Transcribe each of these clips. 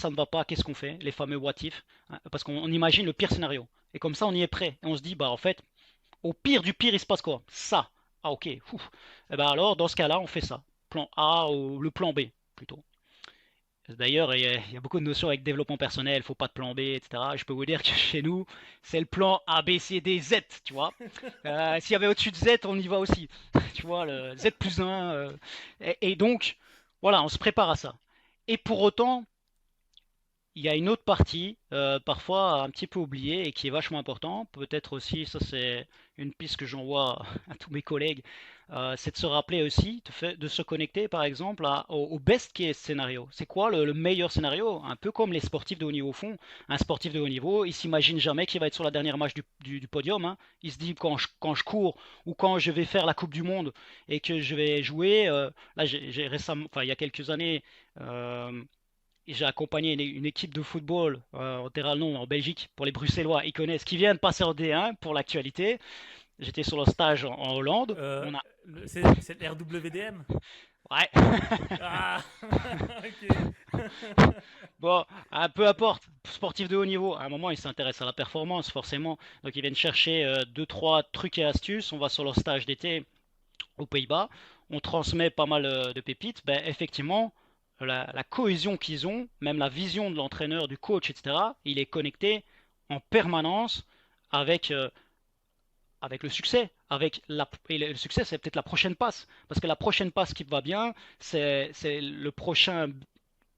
ça ne va pas, qu'est-ce qu'on fait? Les fameux what if, hein, parce qu'on imagine le pire scénario. Et comme ça, on y est prêt. Et on se dit, bah en fait, au pire du pire, il se passe quoi? Ça. Ah ok. Ouf. Et ben alors, dans ce cas-là, on fait ça. Plan A ou le plan B, plutôt. D'ailleurs, il y a beaucoup de notions avec développement personnel, faut pas de plan B, etc. Je peux vous dire que chez nous, c'est le plan A, B, C, D, Z, tu vois. S'il y avait au-dessus de Z, on y va aussi. Tu vois, le Z plus 1. Et donc, voilà, on se prépare à ça. Et pour autant, il y a une autre partie, parfois un petit peu oubliée et qui est vachement important. Peut-être aussi, ça c'est une piste que j'envoie à tous mes collègues, c'est de se rappeler aussi, de se connecter par exemple au best case scénario. C'est quoi le meilleur scénario? Un peu comme les sportifs de haut niveau font. Un sportif de haut niveau, il s'imagine jamais qu'il va être sur la dernière marche du podium, hein. Il se dit quand je cours ou quand je vais faire la Coupe du Monde et que je vais jouer, là j'ai récemment, enfin il y a quelques années, euh, et j'ai accompagné une équipe de football en terrain non en Belgique pour les Bruxellois. Ils connaissent, qui viennent passer en D1 pour l'actualité. J'étais sur le stage en Hollande. Euh, On a. c'est l'RWDM. Ouais. Ah, ok. Bon, peu importe. Sportif de haut niveau, à un moment, ils s'intéressent à la performance, forcément. Donc, ils viennent chercher deux, trois trucs et astuces. On va sur leur stage d'été aux Pays-Bas. On transmet pas mal de pépites. Ben, effectivement, la cohésion qu'ils ont, même la vision de l'entraîneur, du coach, etc., il est connecté en permanence avec, avec le succès. Et le succès, c'est peut-être la prochaine passe. Parce que la prochaine passe qui va bien, c'est le prochain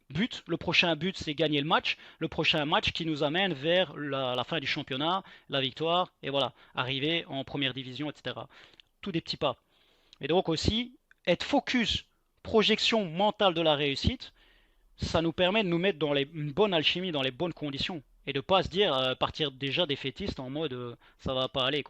but. Le prochain but, c'est gagner le match. Le prochain match qui nous amène vers la fin du championnat, la victoire, et voilà, arriver en première division, etc. Tout des petits pas. Et donc aussi, être focus, projection mentale de la réussite, ça nous permet de nous mettre dans une bonne alchimie, dans les bonnes conditions. Et de pas se dire, partir déjà défaitiste en mode ça va pas aller, quoi.